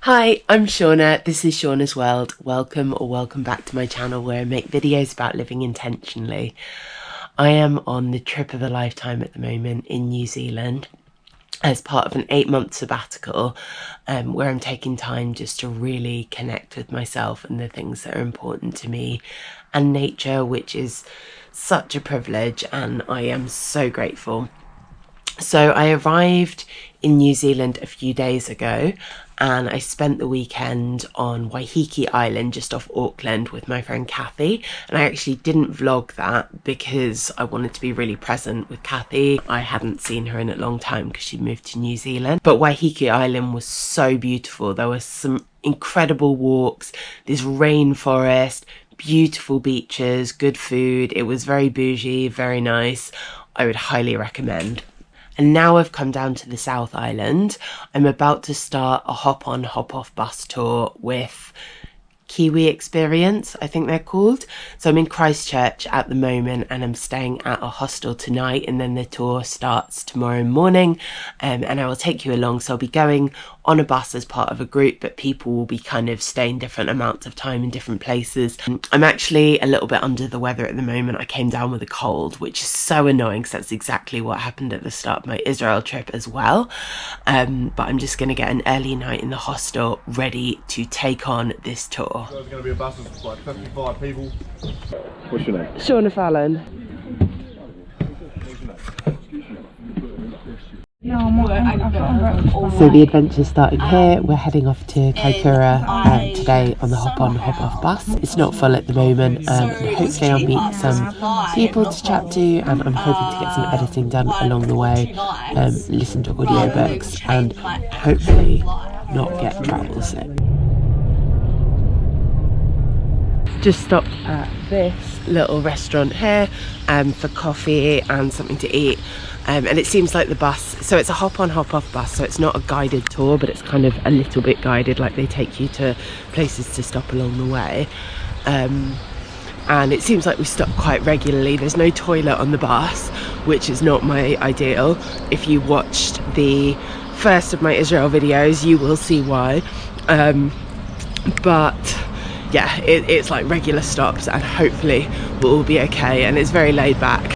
Hi, I'm Shauna. This is Shauna's World. Welcome back to my channel where I make videos about living intentionally. I am on the trip of a lifetime at the moment in New Zealand as part of an 8-month sabbatical where I'm taking time just to really connect with myself and the things that are important to me and nature, which is such a privilege, and I am so grateful. So I arrived in New Zealand a few days ago and I spent the weekend on Waiheke Island just off Auckland with my friend Kathy, and I actually didn't vlog that because I wanted to be really present with Kathy. I hadn't seen her in a long time because she moved to New Zealand, but Waiheke Island was so beautiful. There were some incredible walks, this rainforest, beautiful beaches, good food. It was very bougie, very nice. I would highly recommend. And now I've come down to the South Island. I'm about to start a hop-on, hop-off bus tour with Kiwi Experience, I think they're called. So I'm in Christchurch at the moment and I'm staying at a hostel tonight, and then the tour starts tomorrow morning, and I will take you along. So I'll be going on a bus as part of a group, but people will be kind of staying different amounts of time in different places. I'm actually a little bit under the weather at the moment. I came down with a cold, which is so annoying because that's exactly what happened at the start of my Israel trip as well. But I'm just going to get an early night in the hostel ready to take on this tour. So there's going to be a bus of like 55 people. What's your name? Shauna Fallon. So the adventure's starting here. We're heading off to KAIKOURA today on the hop-on, hop-off bus. It's not full at the moment, and hopefully I'll meet some people to chat to, and I'm hoping to get some editing done along the way, listen to audiobooks, and hopefully not get travel sick. Just stopped at this little restaurant here for coffee and something to eat, and it seems like the bus, so it's a hop-on hop-off bus, so it's not a guided tour, but it's kind of a little bit guided, like they take you to places to stop along the way, and it seems like we stop quite regularly. There's no toilet on the bus, which is not my ideal. If you watched the first of my Israel videos you will see why, but yeah, it's like regular stops, and hopefully we'll all be okay, and it's very laid back.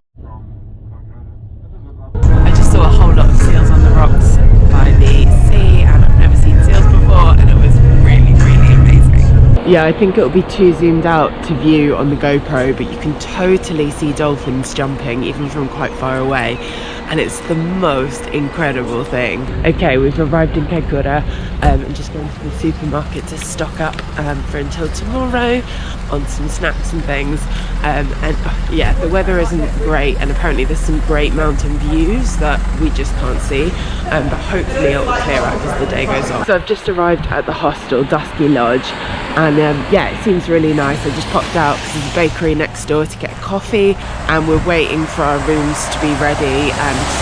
I just saw a whole lot of seals on the rocks by the sea, and I've never seen seals before, and it was really, really amazing. Yeah, I think it'll be too zoomed out to view on the GoPro, but you can totally see dolphins jumping even from quite far away, and it's the most incredible thing. Okay, we've arrived in KAIKOURA. I'm just going to the supermarket to stock up for until tomorrow on some snacks and things, and yeah, the weather isn't great, and apparently there's some great mountain views that we just can't see, but hopefully it'll clear up as the day goes on. So I've just arrived at the hostel, Dusky Lodge, and yeah, it seems really nice. I just popped out because there's a bakery next door to get coffee, and we're waiting for our rooms to be ready.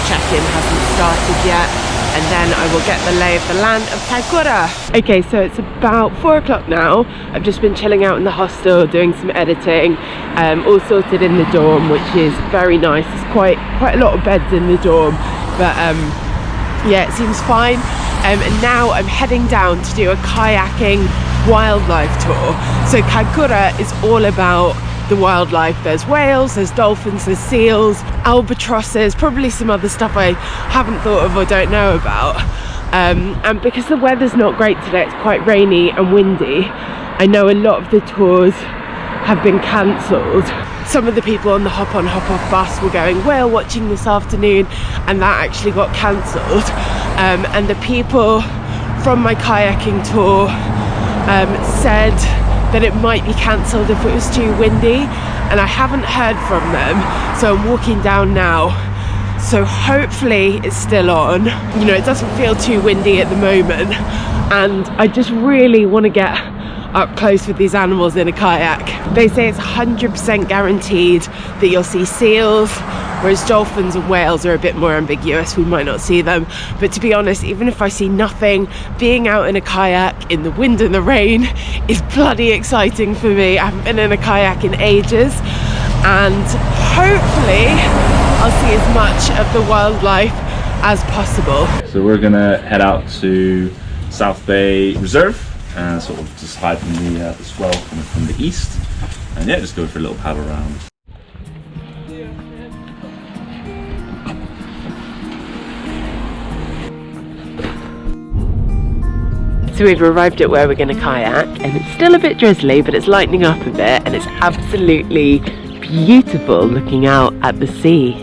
Check-in hasn't started yet, and then I will get the lay of the land of KAIKOURA. Okay, so it's about 4 o'clock now. I've just been chilling out in the hostel doing some editing, all sorted in the dorm, which is very nice. There's quite a lot of beds in the dorm, but yeah, it seems fine. And now I'm heading down to do a kayaking wildlife tour. So KAIKOURA is all about the wildlife. There's whales, there's dolphins, there's seals, albatrosses, probably some other stuff I haven't thought of or don't know about. And because the weather's not great today, it's quite rainy and windy, I know a lot of the tours have been cancelled. Some of the people on the hop-on hop-off bus were going whale watching this afternoon, and that actually got cancelled. And the people from my kayaking tour said that it might be cancelled if it was too windy, and I haven't heard from them, so I'm walking down now, so hopefully it's still on. You know, it doesn't feel too windy at the moment, and I just really want to get up close with these animals in a kayak. They say it's 100% guaranteed that you'll see seals, whereas dolphins and whales are a bit more ambiguous. We might not see them, but to be honest, even if I see nothing, being out in a kayak in the wind and the rain is bloody exciting for me. I haven't been in a kayak in ages, and hopefully I'll see as much of the wildlife as possible. So we're gonna head out to South Bay Reserve, and sort of just hide from the swell coming from the east, and yeah, just go for a little paddle around. So we've arrived at where we're going to kayak, and it's still a bit drizzly, but it's lightening up a bit, and it's absolutely beautiful looking out at the sea.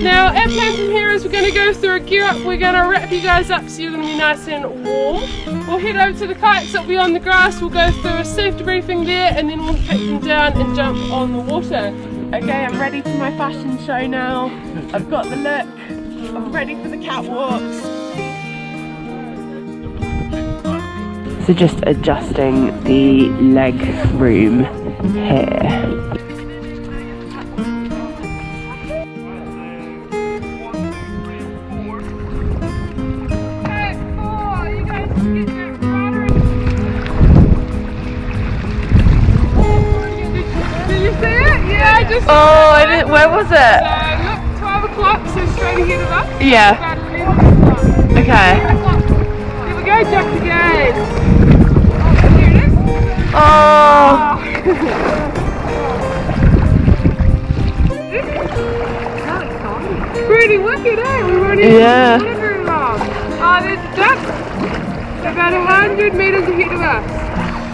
Now our plan from here is we're going to go through a gear up. We're going to wrap you guys up so you're going to be nice and warm. We'll head over to the kayaks that'll be on the grass. We'll go through a safety briefing there, and then we'll take them down and jump on the water. Okay, I'm ready for my fashion show now. I've got the look. I'm ready for the catwalks. So just adjusting the leg room here. Oh, I didn't. Where was it? Look, 12 o'clock, so straight ahead of us. Yeah. Okay. Here we go, jump again. Oh, here it is. Oh. Pretty wicked, eh? We weren't even in the water very long. Oh, there's a duck. About 100 meters ahead of us.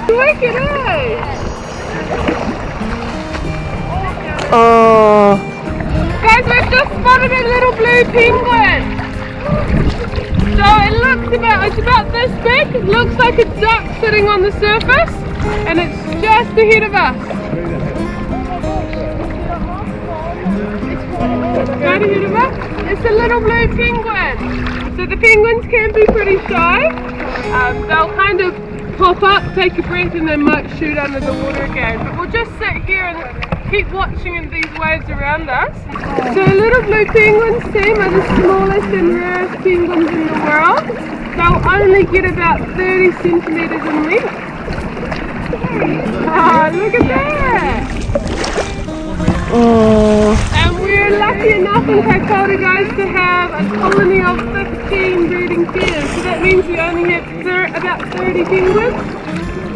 Wicked, eh? Oh. Guys, we've just spotted a little blue penguin. So it's about this big. It looks like a duck sitting on the surface, and it's just ahead of us. Right ahead of us. It's a little blue penguin. So the penguins can be pretty shy. They'll kind of pop up, take a breath, and they might shoot under the water again. But we'll just sit here and keep watching these waves around us. So little blue penguins, team, are the smallest and rarest penguins in the world. They'll only get about 30 centimetres in length. Oh, look at that! Oh. And we're lucky enough in KAIKOURA, guys, to have a colony of 15 breeding pairs. So that means we only have about 30 penguins.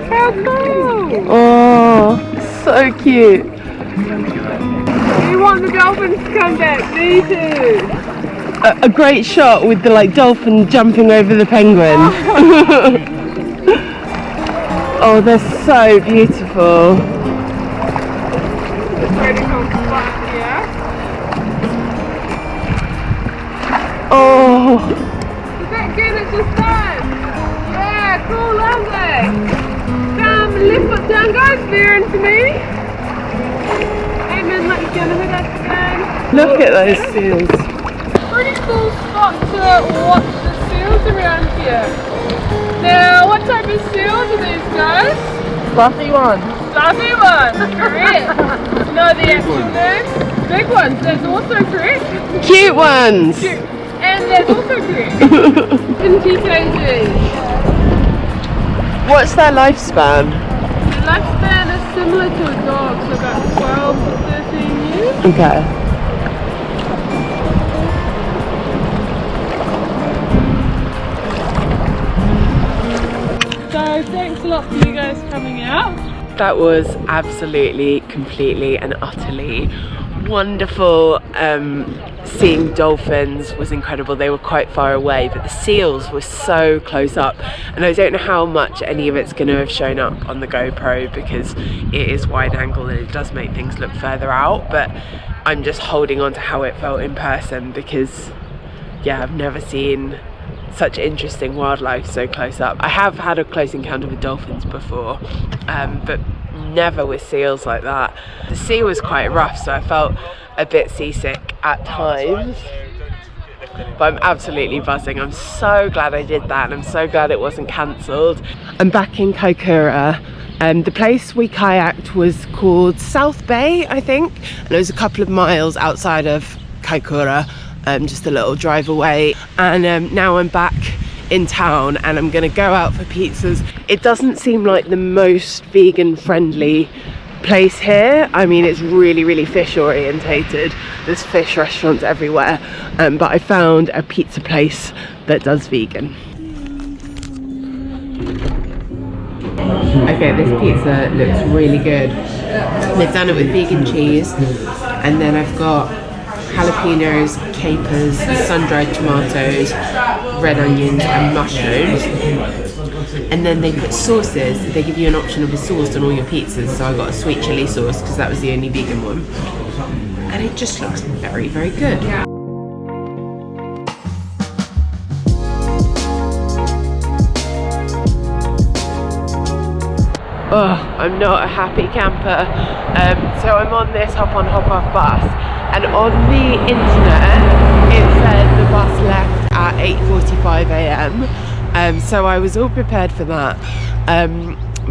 How cool! Oh, so cute. We want the dolphins to come back. Me too. A great shot with the dolphin jumping over the penguin. Oh, they're so beautiful. It's pretty cool spot here. Oh. Does that get it just done? Yeah, cool, lovely. Come, left foot down, guys. Veer into me. Like you're gonna hit us again. Look at those seals. Pretty cool spot to watch the seals around here. Now, what type of seals are these, guys? Fluffy ones. Fluffy ones, correct. No, the actual name? Big ones, that's also correct. Cute ones. Cute. And that's also correct. 20 kg. What's their lifespan? The lifespan is similar to a dog, so about 12 to 13 years. Okay. So thanks a lot for you guys coming out. That was absolutely, completely and utterly wonderful. Seeing dolphins was incredible. They were quite far away, but the seals were so close up, and I don't know how much any of it's going to have shown up on the GoPro because it is wide angle and it does make things look further out, but I'm just holding on to how it felt in person because yeah, I've never seen such interesting wildlife so close up. I have had a close encounter with dolphins before, but never with seals like that. The sea was quite rough, so I felt a bit seasick at times, but I'm absolutely buzzing. I'm so glad I did that, and I'm so glad it wasn't cancelled. I'm back in KAIKOURA, and the place we kayaked was called South Bay, I think, and it was a couple of miles outside of KAIKOURA, just a little drive away. And now I'm back in town and I'm gonna go out for pizzas. It doesn't seem like the most vegan friendly place here. I mean, it's really fish orientated. There's fish restaurants everywhere, but I found a pizza place that does vegan. Okay, this pizza looks really good. They've done it with vegan cheese, and then I've got jalapenos, capers, sun-dried tomatoes, red onions and mushrooms. And then they put sauces. They give you an option of a sauce on all your pizzas, so I got a sweet chili sauce because that was the only vegan one. And it just looks very, very good. Oh, I'm not a happy camper. So I'm on this hop on hop off bus, and on the internet it said the bus left at 8:45 a.m. So I was all prepared for that.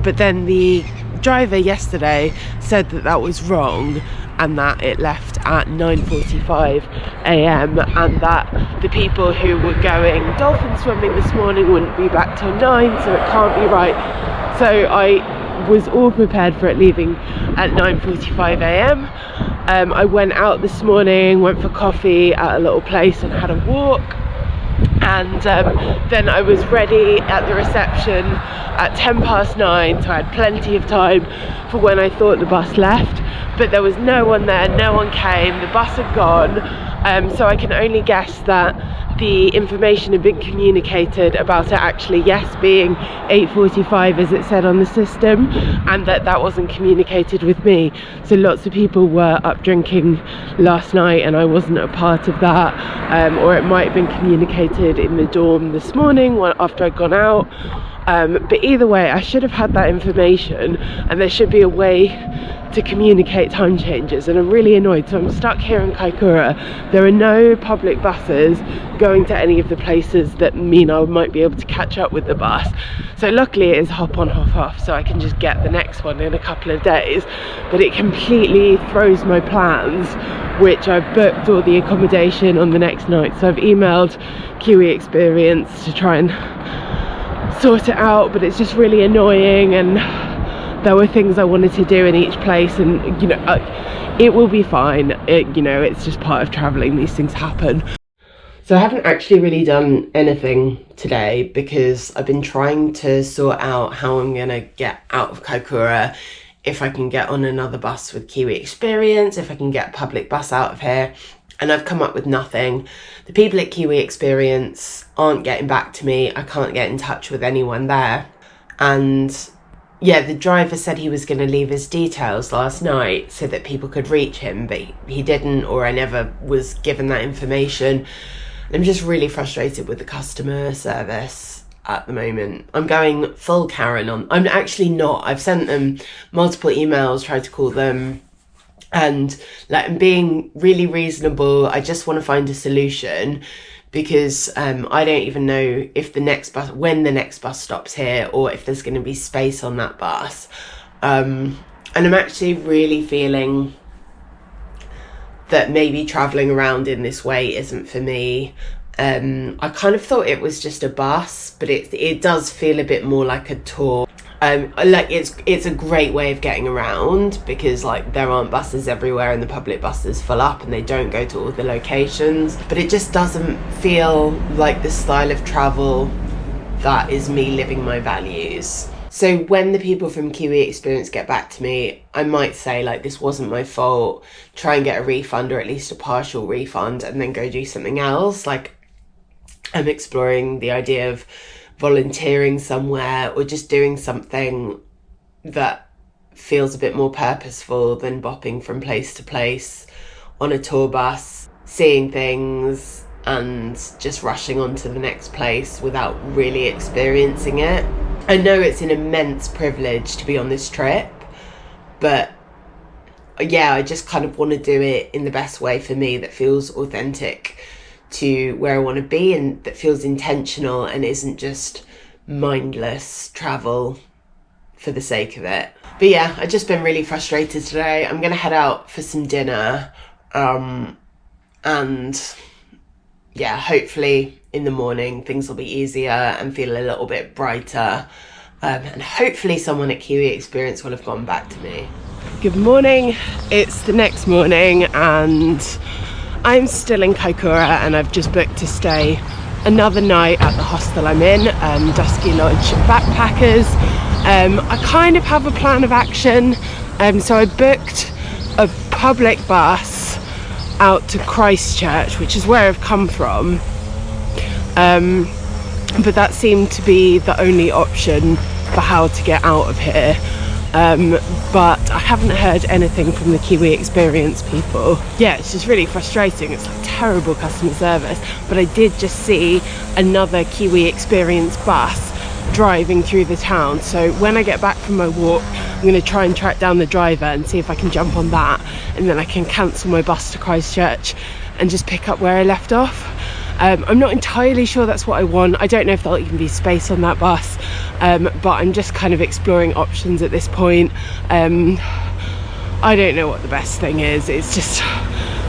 But then the driver yesterday said that that was wrong, and that it left at 9:45 a.m. and that the people who were going dolphin swimming this morning wouldn't be back till 9, so it can't be right. So I was all prepared for it leaving at 9:45 a.m. I went out this morning, went for coffee at a little place and had a walk, and then I was ready at the reception at 9:10, so I had plenty of time for when I thought the bus left, but there was no one there, no one came, the bus had gone. So I can only guess that the information had been communicated about it actually, yes, being 8:45 as it said on the system, and that wasn't communicated with me. So lots of people were up drinking last night and I wasn't a part of that, or it might have been communicated in the dorm this morning after I'd gone out. But either way, I should have had that information, and there should be a way to communicate time changes, and I'm really annoyed. So I'm stuck here in Kaikoura. There are no public buses going to any of the places that mean I might be able to catch up with the bus. So luckily it is hop on hop off, so I can just get the next one in a couple of days, but it completely throws my plans, which I've booked all the accommodation on the next night. So I've emailed Kiwi Experience to try and sort it out, but it's just really annoying, and there were things I wanted to do in each place, and you know, it will be fine. You know, it's just part of traveling, these things happen. So I haven't actually really done anything today because I've been trying to sort out how I'm gonna get out of Kaikoura, if I can get on another bus with Kiwi Experience, if I can get a public bus out of here, and I've come up with nothing. The people at Kiwi Experience aren't getting back to me. I can't get in touch with anyone there, and yeah, the driver said he was going to leave his details last night so that people could reach him, but he didn't, or I never was given that information. I'm just really frustrated with the customer service at the moment. I'm going full Karen on. I'm actually not. I've sent them multiple emails, tried to call them, and like, I'm being really reasonable. I just want to find a solution, because I don't even know if the next bus, when the next bus stops here, or if there's going to be space on that bus. And I'm actually really feeling that maybe travelling around in this way isn't for me. I kind of thought it was just a bus, but it does feel a bit more like a tour. Like it's a great way of getting around, because like there aren't buses everywhere and the public buses fill up and they don't go to all the locations, but it just doesn't feel like the style of travel that is me living my values. So when the people from Kiwi Experience get back to me, I might say like, this wasn't my fault, try and get a refund, or at least a partial refund, and then go do something else. Like, I'm exploring the idea of volunteering somewhere, or just doing something that feels a bit more purposeful than bopping from place to place on a tour bus, seeing things and just rushing on to the next place without really experiencing it. I know it's an immense privilege to be on this trip, but yeah, I just kind of want to do it in the best way for me, that feels authentic to where I want to be, and that feels intentional and isn't just mindless travel for the sake of it. But yeah, I've just been really frustrated today. I'm gonna head out for some dinner, and yeah, hopefully in the morning things will be easier and feel a little bit brighter, and hopefully someone at Kiwi Experience will have gone back to me. Good morning, it's the next morning and I'm still in Kaikoura, and I've just booked to stay another night at the hostel I'm in, Dusky Lodge Backpackers. I kind of have a plan of action. So I booked a public bus out to Christchurch, which is where I've come from. But that seemed to be the only option for how to get out of here. But I haven't heard anything from the Kiwi Experience people. Yeah, it's just really frustrating. It's like terrible customer service. But I did just see another Kiwi Experience bus driving through the town. So when I get back from my walk, I'm going to try and track down the driver and see if I can jump on that. And then I can cancel my bus to Christchurch and just pick up where I left off. I'm not entirely sure that's what I want. I don't know if there'll even be space on that bus, but I'm just kind of exploring options at this point. I don't know what the best thing is. It's just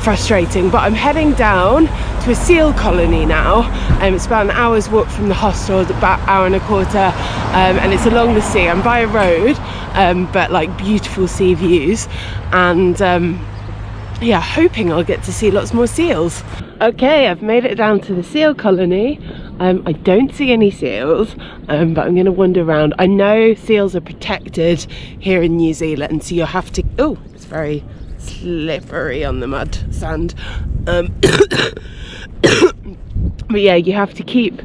frustrating, but I'm heading down to a seal colony now. It's about an hour's walk from the hostel, about an hour and a quarter, and it's along the sea. I'm by a road, but like beautiful sea views, and yeah, hoping I'll get to see lots more seals. Okay, I've made it down to the seal colony. I don't see any seals, but I'm going to wander around. I know seals are protected here in New Zealand, so you'll have to... Oh, it's very slippery on the mud sand. But yeah, you have to keep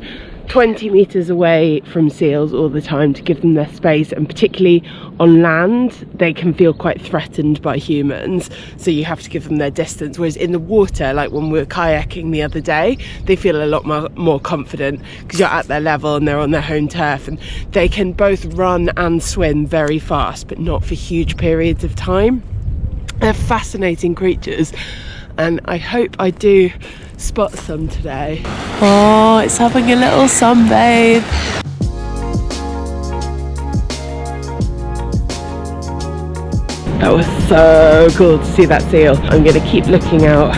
20 meters away from seals all the time to give them their space, and particularly on land they can feel quite threatened by humans, so you have to give them their distance, whereas in the water, like when we were kayaking the other day, they feel a lot more confident because you're at their level and they're on their home turf, and they can both run and swim very fast, but not for huge periods of time. They're fascinating creatures, and I hope I do spot some today. Oh, it's having a little sunbathe. That was so cool to see that seal. I'm going to keep looking out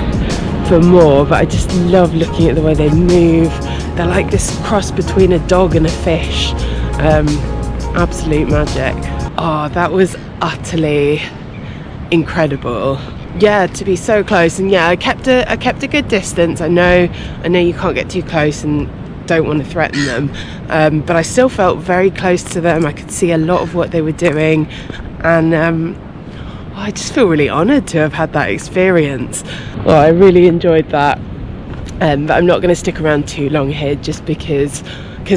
for more, but I just love looking at the way they move. They're like this cross between a dog and a fish. Absolute magic. Oh, that was utterly incredible. Yeah, to be so close. And yeah, I kept a good distance. I know you can't get too close and don't want to threaten them, but I still felt very close to them. I could see a lot of what they were doing, and I just feel really honoured to have had that experience. Well, I really enjoyed that, but I'm not going to stick around too long here, just because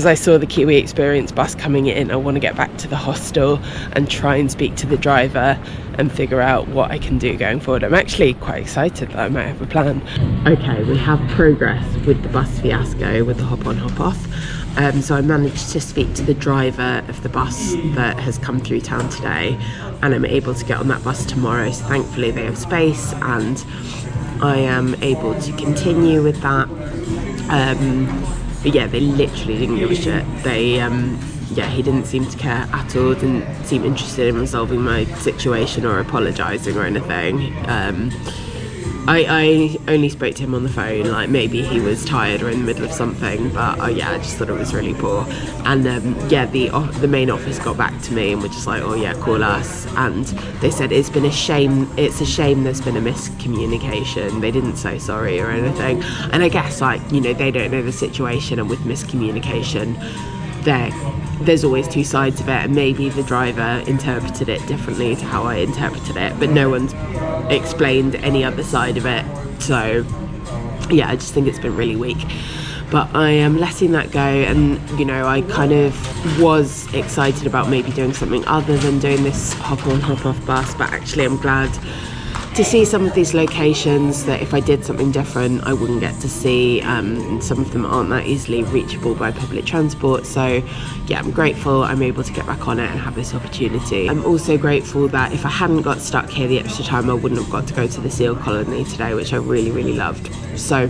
I saw the Kiwi Experience bus coming in. I want to get back to the hostel and try and speak to the driver and figure out what I can do going forward. I'm actually quite excited that I might have a plan. Okay, we have progress with the bus fiasco with the hop on hop off. So I managed to speak to the driver of the bus that has come through town today, and I'm able to get on that bus tomorrow. So thankfully they have space and I am able to continue with that. But yeah, they literally didn't give a shit. Yeah, he didn't seem to care at all, didn't seem interested in resolving my situation or apologising or anything. I only spoke to him on the phone, like maybe he was tired or in the middle of something, but yeah, I just thought it was really poor. And yeah, the main office got back to me and were just like, oh yeah, call us. And they said it's a shame there's been a miscommunication. They didn't say sorry or anything. And I guess, like, you know, they don't know the situation, and with miscommunication there's always two sides of it, and maybe the driver interpreted it differently to how I interpreted it, but no one's explained any other side of it. So yeah, I just think it's been really weak, but I am letting that go. And you know, I kind of was excited about maybe doing something other than doing this hop on hop off bus, but actually I'm glad to see some of these locations that if I did something different I wouldn't get to see. Some of them aren't that easily reachable by public transport, so yeah, I'm grateful I'm able to get back on it and have this opportunity. I'm also grateful that if I hadn't got stuck here the extra time, I wouldn't have got to go to the seal colony today, which I really, really loved. So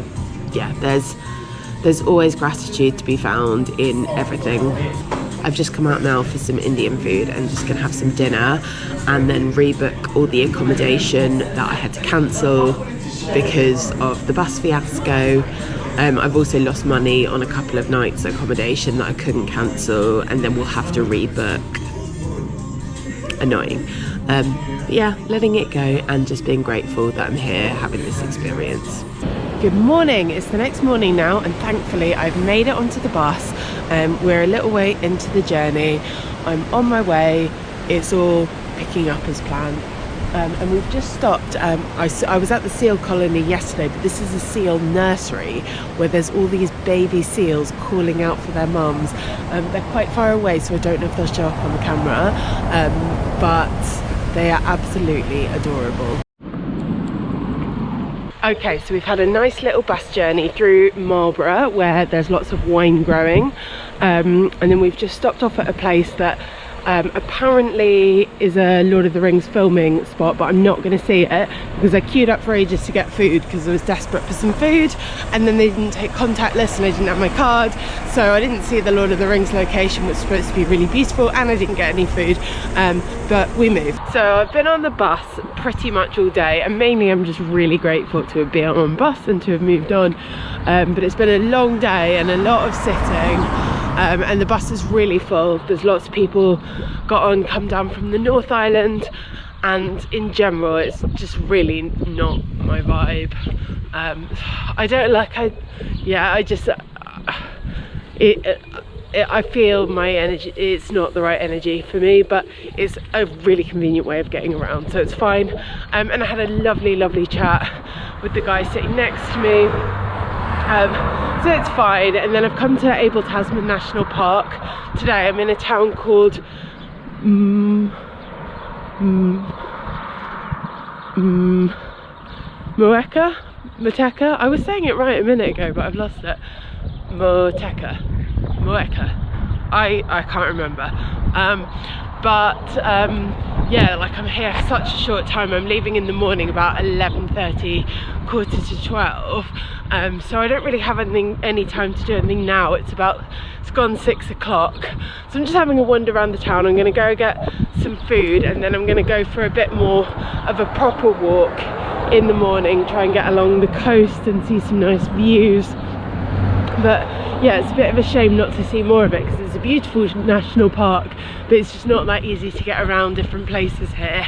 yeah, there's always gratitude to be found in everything. I've just come out now for some Indian food and just gonna have some dinner and then rebook all the accommodation that I had to cancel because of the bus fiasco. I've also lost money on a couple of nights accommodation that I couldn't cancel, and then we'll have to rebook. Annoying. But yeah, letting it go and just being grateful that I'm here having this experience. Good morning, it's the next morning now and thankfully I've made it onto the bus. We're a little way into the journey. I'm on my way, it's all picking up as planned. And we've just stopped. I was at the seal colony yesterday, but this is a seal nursery where there's all these baby seals calling out for their mums. They're quite far away, so I don't know if they'll show up on the camera, but they are absolutely adorable. Okay, so we've had a nice little bus journey through Marlborough where there's lots of wine growing, and then we've just stopped off at a place that apparently is a Lord of the Rings filming spot, but I'm not going to see it because I queued up for ages to get food because I was desperate for some food, and then they didn't take contactless and I didn't have my card, so I didn't see the Lord of the Rings location, which was supposed to be really beautiful, and I didn't get any food, but we moved. So I've been on the bus pretty much all day, and mainly I'm just really grateful to have been on bus and to have moved on, but it's been a long day and a lot of sitting. And the bus is really full. There's lots of people come down from the North Island, and in general it's just really not my vibe. I feel my energy, it's not the right energy for me, but it's a really convenient way of getting around, so it's fine. And I had a lovely chat with the guy sitting next to me. So it's fine. And then I've come to Abel Tasman National Park today. I'm in a town called Motueka. I was saying it right a minute ago, but I've lost it. Motueka. I can't remember. Yeah, like I'm here for such a short time. I'm leaving in the morning about 11:30, 11:45, so I don't really have any time to do anything now. It's gone 6 o'clock, so I'm just having a wander around the town. I'm going to go get some food, and then I'm going to go for a bit more of a proper walk in the morning, try and get along the coast and see some nice views. But yeah, it's a bit of a shame not to see more of it because it's a beautiful national park, but it's just not that easy to get around different places here.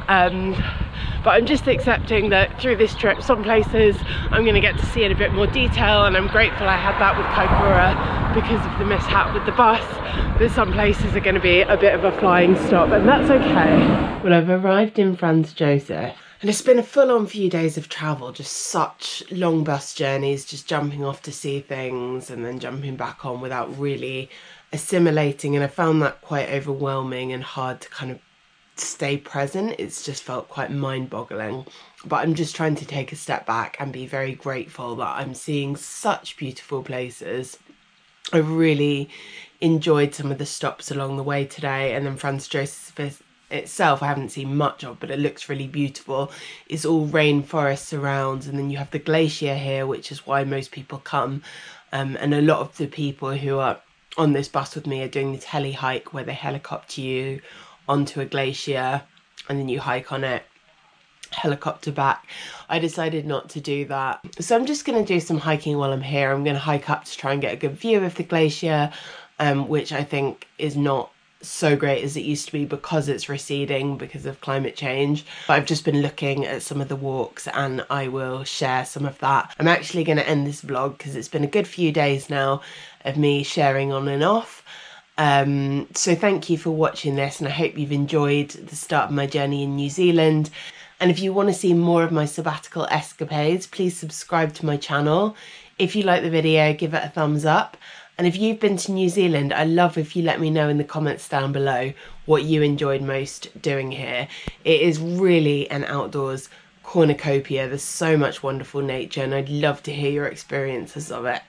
But I'm just accepting that through this trip, some places I'm going to get to see in a bit more detail, and I'm grateful I had that with KAIKOURA because of the mishap with the bus. But some places are going to be a bit of a flying stop, and that's okay. Well, I've arrived in Franz Joseph. And it's been a full-on few days of travel, just such long bus journeys, just jumping off to see things and then jumping back on without really assimilating. And I found that quite overwhelming and hard to kind of stay present. It's just felt quite mind-boggling. But I'm just trying to take a step back and be very grateful that I'm seeing such beautiful places. I really enjoyed some of the stops along the way today, and then Franz Joseph itself I haven't seen much of, but it looks really beautiful. It's all rainforest surrounds, and then you have the glacier here, which is why most people come, and a lot of the people who are on this bus with me are doing the tele hike where they helicopter you onto a glacier and then you hike on it, helicopter back. I decided not to do that, so I'm just going to do some hiking while I'm here. I'm going to hike up to try and get a good view of the glacier, which I think is not so great as it used to be because it's receding because of climate change. But I've just been looking at some of the walks and I will share some of that. I'm actually going to end this vlog because it's been a good few days now of me sharing on and off. So thank you for watching this, and I hope you've enjoyed the start of my journey in New Zealand. And if you want to see more of my sabbatical escapades, please subscribe to my channel. If you like the video, give it a thumbs up. And if you've been to New Zealand, I love if you let me know in the comments down below what you enjoyed most doing here. It is really an outdoors cornucopia. There's so much wonderful nature, and I'd love to hear your experiences of it.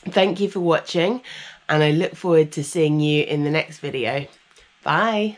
Thank you for watching, and I look forward to seeing you in the next video. Bye.